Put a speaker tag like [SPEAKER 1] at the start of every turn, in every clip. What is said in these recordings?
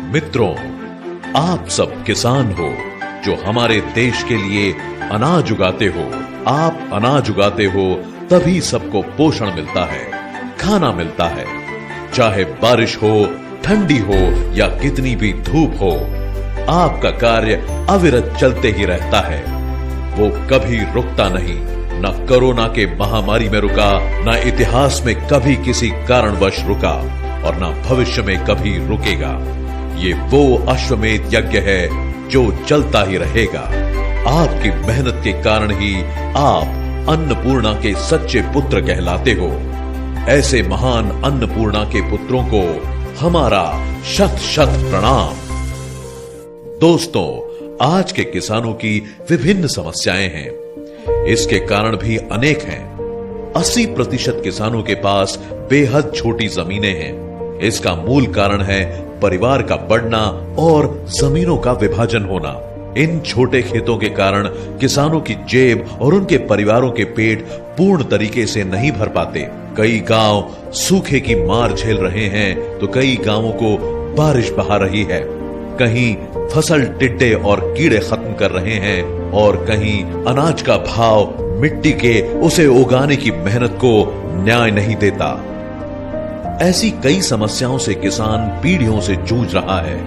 [SPEAKER 1] मित्रों, आप सब किसान हो जो हमारे देश के लिए अनाज उगाते हो। आप अनाज उगाते हो तभी सबको पोषण मिलता है, खाना मिलता है। चाहे बारिश हो, ठंडी हो या कितनी भी धूप हो, आपका कार्य अविरत चलते ही रहता है। वो कभी रुकता नहीं, न कोरोना के महामारी में रुका, न इतिहास में कभी किसी कारणवश रुका और न भविष्य में कभी रुकेगा। ये वो अश्वमेध यज्ञ है जो चलता ही रहेगा। आपकी मेहनत के कारण ही आप अन्नपूर्णा के सच्चे पुत्र कहलाते हो। ऐसे महान अन्नपूर्णा के पुत्रों को हमारा शत शत प्रणाम। दोस्तों, आज के किसानों की विभिन्न समस्याएं हैं। इसके कारण भी अनेक हैं। 80% किसानों के पास बेहद छोटी जमीनें हैं। इसका मूल कारण है परिवार का बढ़ना और जमीनों का विभाजन होना। इन छोटे खेतों के कारण किसानों की जेब और उनके परिवारों के पेट पूर्ण तरीके से नहीं भर पाते। कई गांव सूखे की मार झेल रहे हैं तो कई गांवों को बारिश बहा रही है। कहीं फसल टिड्डे और कीड़े खत्म कर रहे हैं और कहीं अनाज का भाव मिट्टी के उसे उगाने की मेहनत को न्याय नहीं देता। ऐसी कई समस्याओं से किसान पीढ़ियों से जूझ रहा है।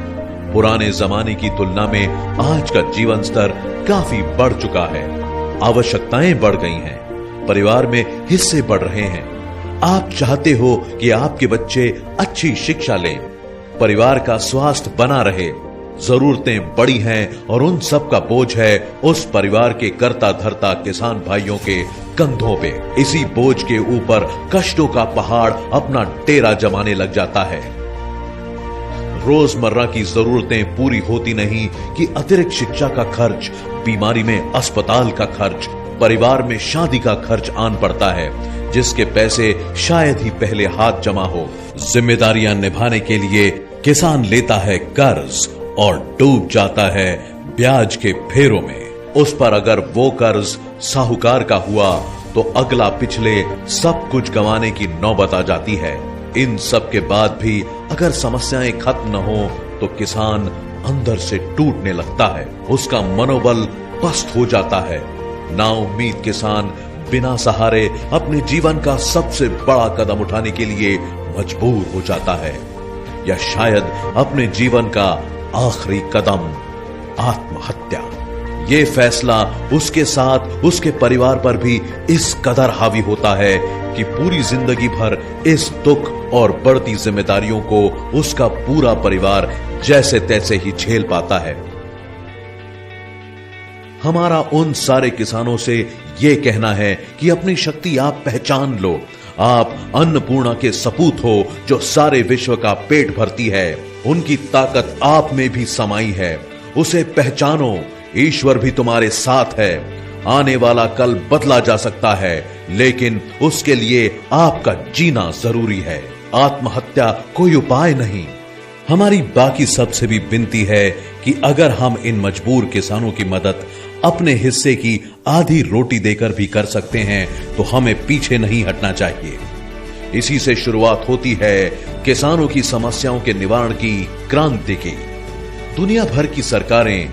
[SPEAKER 1] पुराने जमाने की तुलना में आज का जीवन स्तर काफी बढ़ चुका है। आवश्यकताएं बढ़ गई हैं, परिवार में हिस्से बढ़ रहे हैं। आप चाहते हो कि आपके बच्चे अच्छी शिक्षा लें, परिवार का स्वास्थ्य बना रहे। जरूरतें बड़ी हैं और उन सब का बोझ है उस परिवार के कर्ता धर्ता किसान भाइयों के कंधों पे। इसी बोझ के ऊपर कष्टों का पहाड़ अपना डेरा जमाने लग जाता है। रोजमर्रा की जरूरतें पूरी होती नहीं कि अतिरिक्त शिक्षा का खर्च, बीमारी में अस्पताल का खर्च, परिवार में शादी का खर्च आन पड़ता है, जिसके पैसे शायद ही पहले हाथ जमा हो। जिम्मेदारियां निभाने के लिए किसान लेता है कर्ज और डूब जाता है ब्याज के फेरों में। उस पर अगर वो कर्ज साहूकार का हुआ तो अगला पिछले सब कुछ गंवाने की नौबत आ जाती है। इन सब के बाद भी अगर समस्याएं खत्म न हो तो किसान अंदर से टूटने लगता है, उसका मनोबल पस्त हो जाता है। नाउम्मीद किसान बिना सहारे अपने जीवन का सबसे बड़ा कदम उठाने के लिए मजबूर हो जाता है, या शायद अपने जीवन का आखिरी कदम आत्महत्या। ये फैसला उसके साथ उसके परिवार पर भी इस कदर हावी होता है कि पूरी जिंदगी भर इस दुख और बढ़ती जिम्मेदारियों को उसका पूरा परिवार जैसे तैसे ही झेल पाता है। हमारा उन सारे किसानों से ये कहना है कि अपनी शक्ति आप पहचान लो। आप अन्नपूर्णा के सपूत हो जो सारे विश्व का पेट भरती है। उनकी ताकत आप में भी समाई है, उसे पहचानो। ईश्वर भी तुम्हारे साथ है। आने वाला कल बदला जा सकता है, लेकिन उसके लिए आपका जीना जरूरी है। आत्महत्या कोई उपाय नहीं। हमारी बाकी सबसे भी विनती है कि अगर हम इन मजबूर किसानों की मदद अपने हिस्से की आधी रोटी देकर भी कर सकते हैं तो हमें पीछे नहीं हटना चाहिए। इसी से शुरुआत होती है किसानों की समस्याओं के निवारण की क्रांति की। दुनिया भर की सरकारें,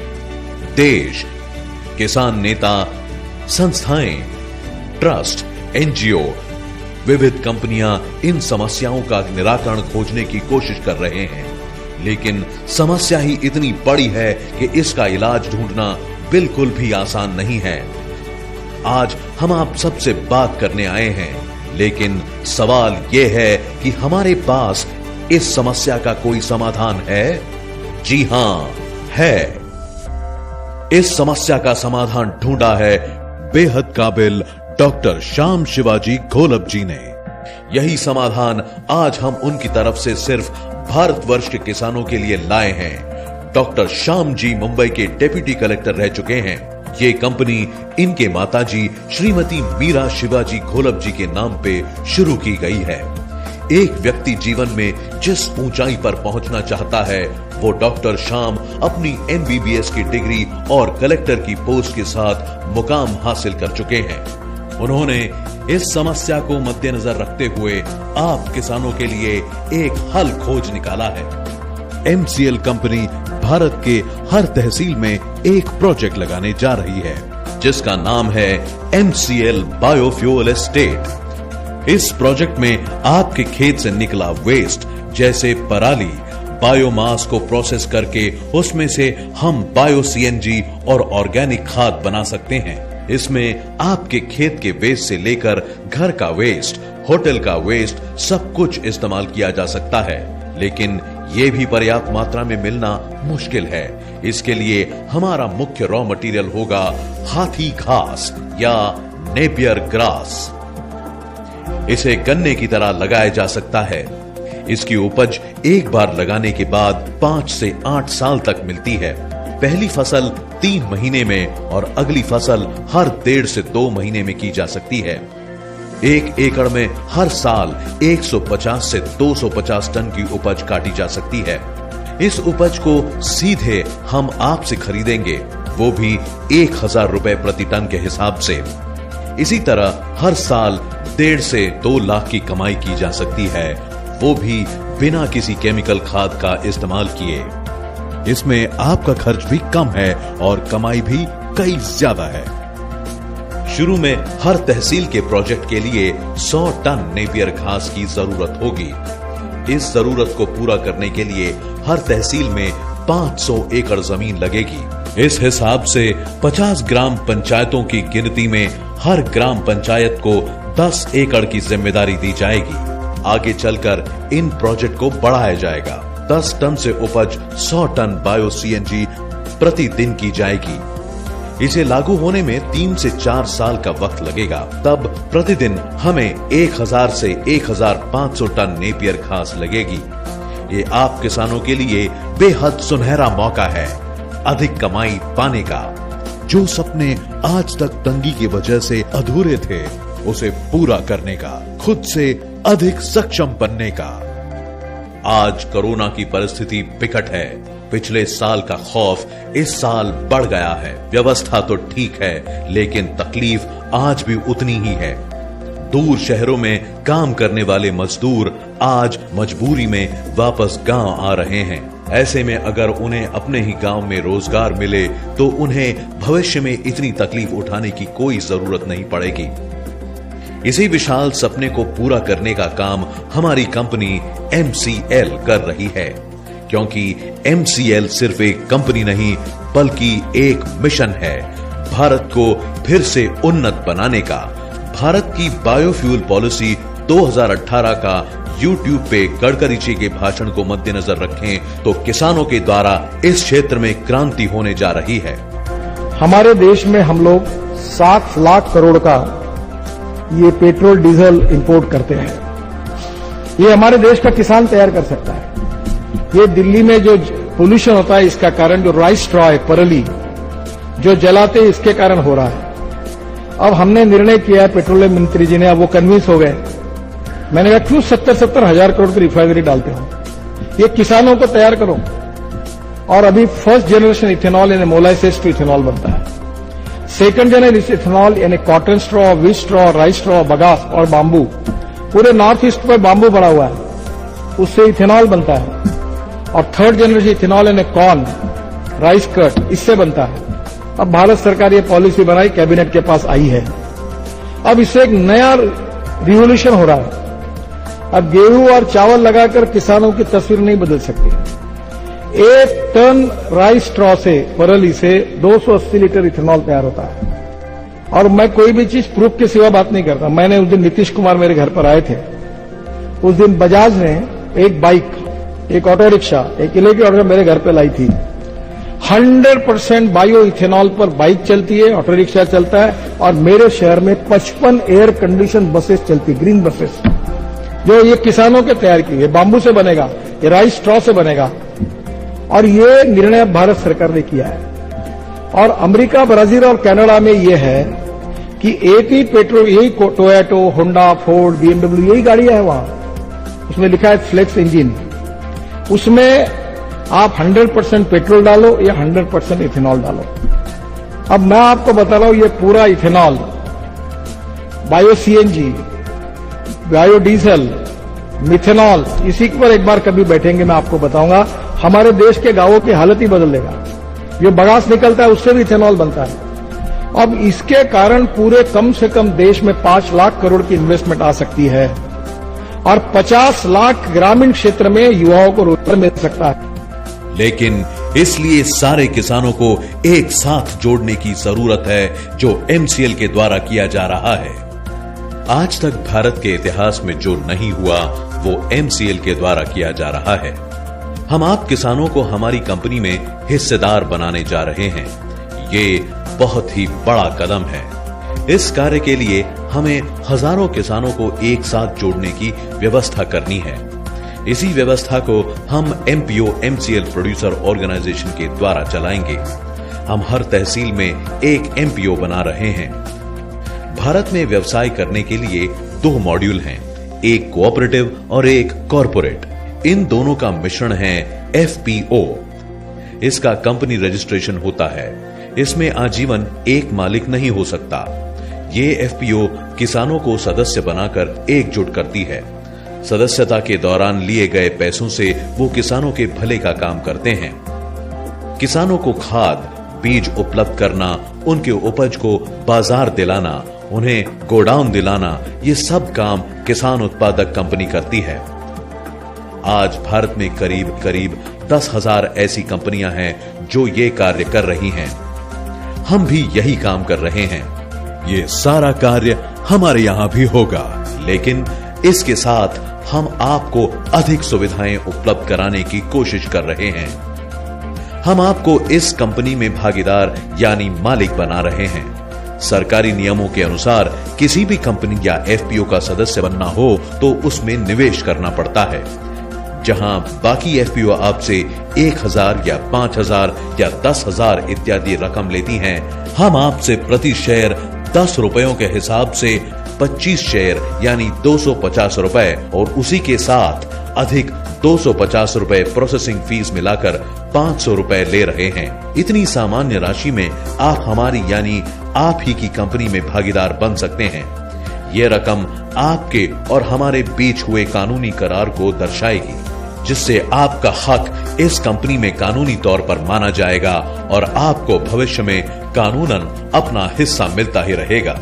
[SPEAKER 1] देश, किसान नेता, संस्थाएं, ट्रस्ट, एनजीओ, विविध कंपनियां इन समस्याओं का निराकरण खोजने की कोशिश कर रहे हैं, लेकिन समस्या ही इतनी बड़ी है कि इसका इलाज ढूंढना बिल्कुल भी आसान नहीं है। आज हम आप सबसे बात करने आए हैं, लेकिन सवाल यह है कि हमारे पास इस समस्या का कोई समाधान है? जी हां, है। इस समस्या का समाधान ढूंढा है बेहद काबिल डॉक्टर श्याम शिवाजी घोलप जी ने। यही समाधान आज हम उनकी तरफ से सिर्फ भारतवर्ष के किसानों के लिए लाए हैं। डॉक्टर श्याम जी मुंबई के डिप्टी कलेक्टर रह चुके हैं। ये कंपनी इनके माताजी श्रीमती मीरा शिवाजी घोलप जी के नाम पे शुरू की गई है। एक व्यक्ति जीवन में जिस ऊंचाई पर पहुंचना चाहता है वो डॉक्टर श्याम अपनी MBBS की डिग्री और कलेक्टर की पोस्ट के साथ मुकाम हासिल कर चुके हैं। उन्होंने इस समस्या को मद्देनजर रखते हुए आप किसानों के लिए एक हल खोज निकाला है। MCL कंपनी भारत के हर तहसील में एक प्रोजेक्ट लगाने जा रही है, जिसका नाम है MCL बायोफ्यूल एस्टेट। इस प्रोजेक्ट में आपके खेत से निकला वेस्ट जैसे पराली, बायोमास को प्रोसेस करके उसमें से हम बायो CNG और ऑर्गेनिक खाद बना सकते हैं। इसमें आपके खेत के वेस्ट से लेकर घर का वेस्ट, होटल का वेस्ट सब कुछ इस्तेमाल किया जा सकता है, लेकिन ये भी पर्याप्त मात्रा में मिलना मुश्किल है। इसके लिए हमारा मुख्य रॉ मटेरियल होगा हाथी घास या नेपियर ग्रास। इसे गन्ने की तरह लगाया जा सकता है। इसकी उपज एक बार लगाने के बाद 5 से 8 साल तक मिलती है। पहली फसल 3 महीने में और अगली फसल हर 1.5 से 2 महीने में की जा सकती है। 1 एकड़ में हर साल 150 से 250 टन की उपज काटी जा सकती है। इस उपज को सीधे हम आपसे खरीदेंगे, वो भी 1000 रुपए प्रति टन के हिसाब से। इसी तरह हर साल 1.5 से 2 लाख की कमाई की जा सकती है, वो भी बिना किसी केमिकल खाद का इस्तेमाल किए। इसमें आपका खर्च भी कम है और कमाई भी कई ज्यादा है। शुरू में हर तहसील के प्रोजेक्ट के लिए 100 टन नेपियर घास की जरूरत होगी। इस जरूरत को पूरा करने के लिए हर तहसील में 500 एकड़ जमीन लगेगी। इस हिसाब से 50 ग्राम पंचायतों की गिनती में हर ग्राम पंचायत को 10 एकड़ की जिम्मेदारी दी जाएगी। आगे चलकर इन प्रोजेक्ट को बढ़ाया जाएगा। 10 टन से उपज 100 टन बायो CNG प्रतिदिन की जाएगी। इसे लागू होने में 3 से 4 साल का वक्त लगेगा। तब प्रतिदिन हमें 1000 से 1500 टन नेपियर घास लगेगी। ये आप किसानों के लिए बेहद सुनहरा मौका है अधिक कमाई पाने का। जो सपने आज तक तंगी की वजह से अधूरे थे, उसे पूरा करने का, खुद से अधिक सक्षम बनने का। आज कोरोना की परिस्थिति विकट है। पिछले साल का खौफ इस साल बढ़ गया है। व्यवस्था तो ठीक है, लेकिन तकलीफ आज भी उतनी ही है। दूर शहरों में काम करने वाले मजदूर आज मजबूरी में वापस गांव आ रहे हैं। ऐसे में अगर उन्हें अपने ही गांव में रोजगार मिले तो उन्हें भविष्य में इतनी तकलीफ उठाने की कोई जरूरत नहीं पड़ेगी। इसी विशाल सपने को पूरा करने का काम हमारी कंपनी MCL कर रही है, क्योंकि MCL सिर्फ एक कंपनी नहीं बल्कि एक मिशन है भारत को फिर से उन्नत बनाने का। भारत की बायोफ्यूल पॉलिसी 2018 का YouTube पे गडकरी जी के भाषण को मद्देनजर रखें तो किसानों के द्वारा इस क्षेत्र में क्रांति होने जा रही है।
[SPEAKER 2] हमारे देश में हम लोग 7 लाख करोड़ का ये पेट्रोल डीजल इंपोर्ट करते हैं। ये हमारे देश का किसान तैयार कर सकता है। ये दिल्ली में जो पोल्यूशन होता है, इसका कारण जो राइस स्ट्रॉ है, पराली जो जलाते, इसके कारण हो रहा है। अब हमने निर्णय किया है, पेट्रोलियम मंत्री जी ने, अब वो कन्विंस हो गए। मैंने कहा क्यों 70-70 हजार करोड़ की रिफाइनरी डालते हो, ये किसानों को तैयार करो। और अभी फर्स्ट जनरेशन इथेनॉल यानी मोलाइसिस टू इथेनॉल बनता है। सेकंड जनरेशन इथेनॉल यानी cotton straw, wheat straw, rice straw, bagasse और बांबू, पूरे नॉर्थ ईस्ट पर बांबू पड़ा हुआ है, उससे इथेनॉल बनता है। और थर्ड जनरेशन इथेनॉल यानी कॉर्न, राइस कट, इससे बनता है। अब भारत सरकार ये पॉलिसी बनाई, कैबिनेट के पास आई है। अब इससे एक नया रिवोल्यूशन हो रहा है। अब गेहूं और चावल लगाकर किसानों की तस्वीर नहीं बदल सकती। 1 टन राइस स्ट्रॉ से, पराली से 280 लीटर इथेनॉल तैयार होता है। और मैं कोई भी चीज प्रूफ के सिवा बात नहीं करता। मैंने उस दिन नीतीश कुमार मेरे घर पर आए थे, उस दिन बजाज ने एक बाइक, एक ऑटो रिक्शा, एक इलेक्ट्रिक ऑटो मेरे घर पे लाई थी। 100% बायो इथेनॉल पर बाइक चलती है, ऑटो रिक्शा चलता है। और मेरे शहर में 55 एयर कंडीशन बसेस चलती, ग्रीन बसेस, जो ये किसानों के तैयार की। ये बांबू से बनेगा, ये राइस स्ट्रॉ से बनेगा। और ये निर्णय भारत सरकार ने किया है। और अमेरिका, ब्राजील और कनाडा में ये है कि एक ही पेट्रोल, यही टोयोटो, होंडा, फोर्ड, BMW, यही गाड़ियां हैं वहां। उसमें लिखा है फ्लेक्स इंजन। उसमें आप 100% पेट्रोल डालो या 100% इथेनॉल डालो। अब मैं आपको बता रहा हूं, ये पूरा ethanol, bio CNG, bio diesel, methanol, इसी पर एक बार कभी बैठेंगे, मैं आपको बताऊंगा हमारे देश के गांवों की हालत ही बदल देगा। जो बगास निकलता है उससे भी इथेनॉल बनता है। अब इसके कारण पूरे कम से कम देश में 5 लाख करोड़ की इन्वेस्टमेंट आ सकती है और 50 लाख ग्रामीण क्षेत्र में युवाओं को रोजगार मिल सकता है।
[SPEAKER 1] लेकिन इसलिए सारे किसानों को एक साथ जोड़ने की जरूरत है, जो एमसीएल के द्वारा किया जा रहा है। आज तक भारत के इतिहास में जो नहीं हुआ वो एमसीएल के द्वारा किया जा रहा है। हम आप किसानों को हमारी कंपनी में हिस्सेदार बनाने जा रहे हैं। ये बहुत ही बड़ा कदम है। इस कार्य के लिए हमें हजारों किसानों को एक साथ जोड़ने की व्यवस्था करनी है। इसी व्यवस्था को हम एमपीओ एमसीएल प्रोड्यूसर ऑर्गेनाइजेशन के द्वारा चलाएंगे। हम हर तहसील में एक एमपीओ बना रहे हैं। भारत में व्यवसाय करने के लिए 2 मॉड्यूल हैं, एक कोऑपरेटिव और एक कॉरपोरेट। इन दोनों का मिश्रण है एफपीओ। इसका कंपनी रजिस्ट्रेशन होता है। इसमें आजीवन एक मालिक नहीं हो सकता। ये एफपीओ किसानों को सदस्य बनाकर एकजुट करती है। सदस्यता के दौरान लिए गए पैसों से वो किसानों के भले का काम करते हैं। किसानों को खाद, बीज उपलब्ध करना, उनके उपज को बाजार दिलाना, उन्हें गोडाउन दिलाना, ये सब काम किसान उत्पादक कंपनी करती है। आज भारत में करीब करीब 10,000 ऐसी कंपनियां हैं जो ये कार्य कर रही हैं। हम भी यही काम कर रहे हैं। ये सारा कार्य हमारे यहां भी होगा, लेकिन इसके साथ हम आपको अधिक सुविधाएं उपलब्ध कराने की कोशिश कर रहे हैं। हम आपको इस कंपनी में भागीदार यानी मालिक बना रहे हैं। सरकारी नियमों के अनुसार किसी भी कंपनी या एफपीओ का सदस्य बनना हो तो उसमें निवेश करना पड़ता है। जहां बाकी एफपीओ आपसे 1,000 या 5,000 या 10,000 इत्यादि रकम लेती हैं, हम आपसे प्रति शेयर 10 रुपयों के हिसाब से 25 शेयर यानी 250 रुपए और उसी के साथ अधिक 250 रुपए प्रोसेसिंग फीस मिलाकर 500 रुपए ले रहे हैं। इतनी सामान्य राशि में आप हमारी यानी आप ही की कंपनी में भागीदार बन सकते हैं। यह रकम आपके और हमारे बीच हुए कानूनी करार को दर्शाएगी, जिससे आपका हक इस कंपनी में कानूनी तौर पर माना जाएगा और आपको भविष्य में कानूनन अपना हिस्सा मिलता ही रहेगा।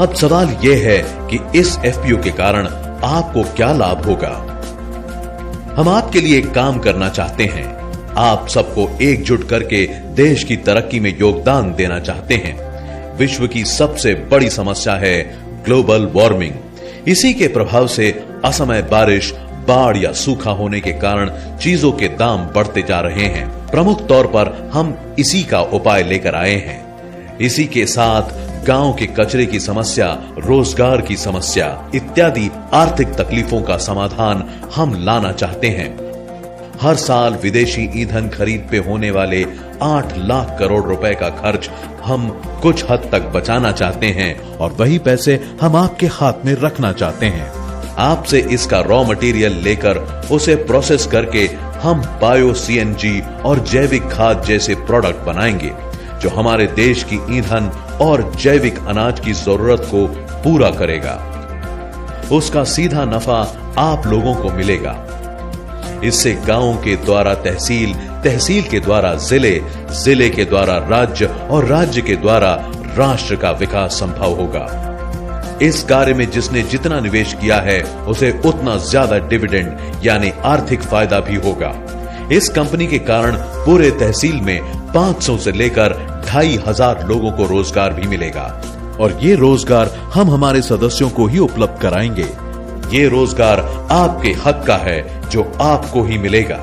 [SPEAKER 1] अब सवाल यह है कि इस एफपीओ के कारण आपको क्या लाभ होगा। हम आपके लिए काम करना चाहते हैं। आप सबको एकजुट करके देश की तरक्की में योगदान देना चाहते हैं। विश्व की सबसे बड़ी समस्या है ग्लोबल वार्मिंग। इसी के प्रभाव से असमय बारिश, बाढ़ या सूखा होने के कारण चीजों के दाम बढ़ते जा रहे हैं। प्रमुख तौर पर हम इसी का उपाय लेकर आए हैं। इसी के साथ गांव के कचरे की समस्या, रोजगार की समस्या इत्यादि आर्थिक तकलीफों का समाधान हम लाना चाहते हैं। हर साल विदेशी ईंधन खरीद पे होने वाले 8 लाख करोड़ रुपए का खर्च हम कुछ हद तक बचाना चाहते हैं और वही पैसे हम आपके हाथ में रखना चाहते हैं। आपसे इसका रॉ मटेरियल लेकर उसे प्रोसेस करके हम बायो सीएनजी और जैविक खाद जैसे प्रोडक्ट बनाएंगे, जो हमारे देश की ईंधन और जैविक अनाज की जरूरत को पूरा करेगा। उसका सीधा नफा आप लोगों को मिलेगा। इससे गांवों के द्वारा तहसील, तहसील के द्वारा जिले, जिले के द्वारा राज्य और राज्य के द्वारा राष्ट्र का विकास संभव होगा। इस कार्य में जिसने जितना निवेश किया है उसे उतना ज्यादा डिविडेंड यानी आर्थिक फायदा भी होगा। इस कंपनी के कारण पूरे तहसील में 500 से लेकर 2,500 लोगों को रोजगार भी मिलेगा और ये रोजगार हम हमारे सदस्यों को ही उपलब्ध कराएंगे। ये रोजगार आपके हक का है जो आपको ही मिलेगा।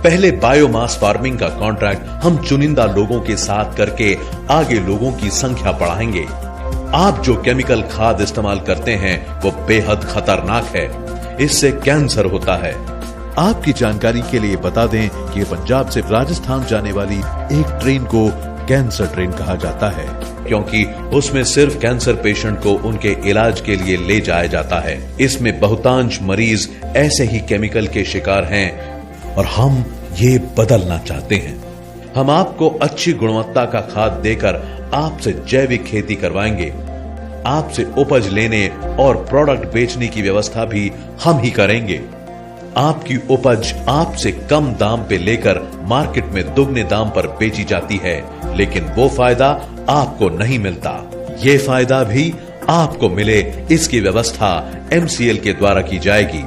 [SPEAKER 1] पहले बायोमास फार्मिंग का कॉन्ट्रैक्ट हम चुनिंदा लोगों के साथ करके आगे लोगों की संख्या बढ़ाएंगे। आप जो केमिकल खाद इस्तेमाल करते हैं वो बेहद खतरनाक है। इससे कैंसर होता है। आपकी जानकारी के लिए बता दें कि पंजाब से राजस्थान जाने वाली एक ट्रेन को कैंसर ट्रेन कहा जाता है, क्योंकि उसमें सिर्फ कैंसर पेशेंट को उनके इलाज के लिए ले जाया जाता है। इसमें बहुतांश मरीज ऐसे ही केमिकल के शिकार हैं और हम ये बदलना चाहते हैं। हम आपको अच्छी गुणवत्ता का खाद देकर आपसे जैविक खेती करवाएंगे। आपसे उपज लेने और प्रोडक्ट बेचने की व्यवस्था भी हम ही करेंगे। आपकी उपज आपसे कम दाम पे लेकर मार्केट में दुगने दाम पर बेची जाती है, लेकिन वो फायदा आपको नहीं मिलता। ये फायदा भी आपको मिले, इसकी व्यवस्था MCL के द्वारा की जाएगी।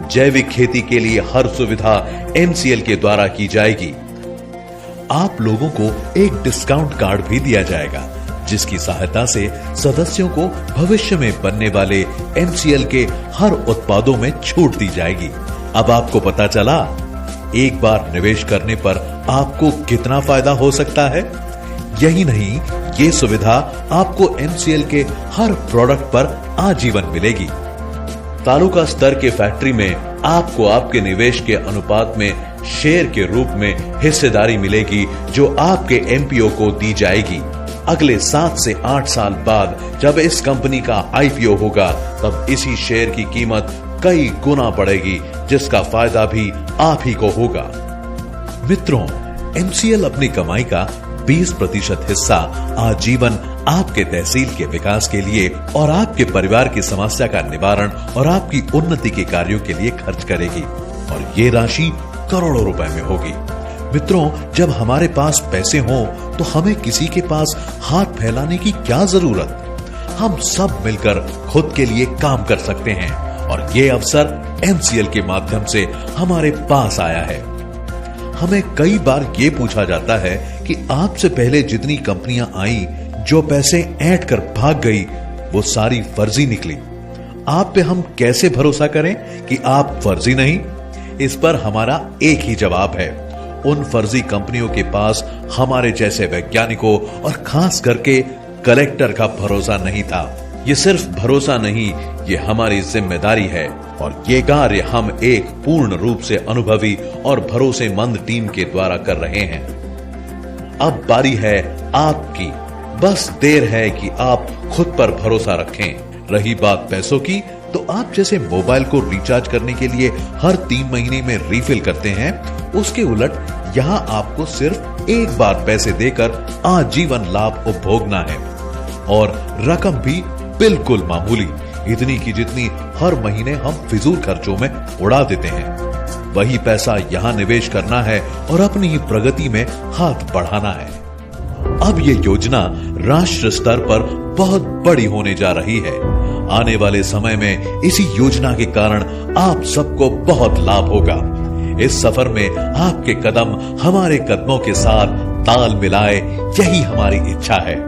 [SPEAKER 1] जैविक खेती के लिए हर सुविधा MCL के द्वारा की जाएगी। आप लोगों को एक डिस्काउंट कार्ड भी दिया जाएगा, जिसकी सहायता से सदस्यों को भविष्य में बनने वाले MCL के हर उत्पादों में छूट दी जाएगी। अब आपको पता चला, एक बार निवेश करने पर आपको कितना फायदा हो सकता है। यही नहीं, ये सुविधा आपको MCL के हर प्रोडक्ट पर आजीवन मिलेगी। तालुका स्तर के फैक्ट्री में आपको आपके निवेश के अनुपात में शेयर के रूप में हिस्सेदारी मिलेगी, जो आपके MPO को दी जाएगी। अगले 7 से 8 साल बाद जब इस कंपनी का IPO होगा, तब इसी शेयर की कीमत कई गुना बढ़ेगी, जिसका फायदा भी आप ही को होगा। मित्रों, MCL अपनी कमाई का 20% हिस्सा आजीवन आपके तहसील के विकास के लिए और आपके परिवार की समस्या का निवारण और आपकी उन्नति के कार्यों के लिए खर्च करेगी, और ये राशि करोड़ों रुपए में होगी। मित्रों, जब हमारे पास पैसे हों तो हमें किसी के पास हाथ फैलाने की क्या जरूरत। हम सब मिलकर खुद के लिए काम कर सकते हैं, और ये अवसर MCL के माध्यम से हमारे पास आया है। हमें कई बार ये पूछा जाता है कि आपसे पहले जितनी कंपनियां आई, जो पैसे ऐंठ कर भाग गई, वो सारी फर्जी निकली। आप पे हम कैसे भरोसा करें कि आप फर्जी नहीं। इस पर हमारा एक ही जवाब है, उन फर्जी कंपनियों के पास हमारे जैसे वैज्ञानिकों और खास करके कलेक्टर का भरोसा नहीं था। ये सिर्फ भरोसा नहीं, ये हमारी जिम्मेदारी है, और ये कार्य हम एक पूर्ण रूप से अनुभवी और भरोसेमंद टीम के द्वारा कर रहे हैं। अब बारी है आपकी, बस देर है कि आप खुद पर भरोसा रखें। रही बात पैसों की, तो आप जैसे मोबाइल को रिचार्ज करने के लिए हर 3 महीने में रिफिल करते हैं, उसके उलट यहां आपको सिर्फ एक बार पैसे देकर आजीवन लाभ उपभोगना है, और रकम भी बिल्कुल मामूली, इतनी की जितनी हर महीने हम फिजूल खर्चों में उड़ा देते हैं। वही पैसा यहां निवेश करना है और अपनी ही प्रगति में हाथ बढ़ाना है। अब ये योजना राष्ट्र स्तर पर बहुत बड़ी होने जा रही है। आने वाले समय में इसी योजना के कारण आप सबको बहुत लाभ होगा। इस सफर में आपके कदम हमारे कदमों के साथ ताल मिलाए, यही हमारी इच्छा है।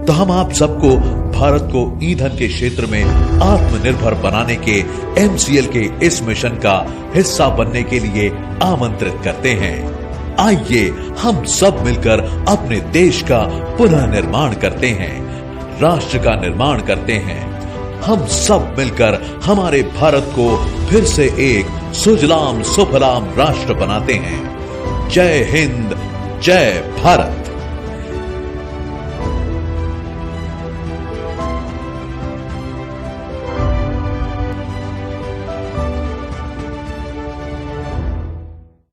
[SPEAKER 1] तो हम आप सबको भारत को ईंधन के क्षेत्र में आत्मनिर्भर बनाने के MCL के इस मिशन का हिस्सा बनने के लिए आमंत्रित करते हैं। आइए हम सब मिलकर अपने देश का पुनः निर्माण करते हैं, राष्ट्र का निर्माण करते हैं। हम सब मिलकर हमारे भारत को फिर से एक सुजलाम सुफलाम राष्ट्र बनाते हैं। जय हिंद, जय भारत।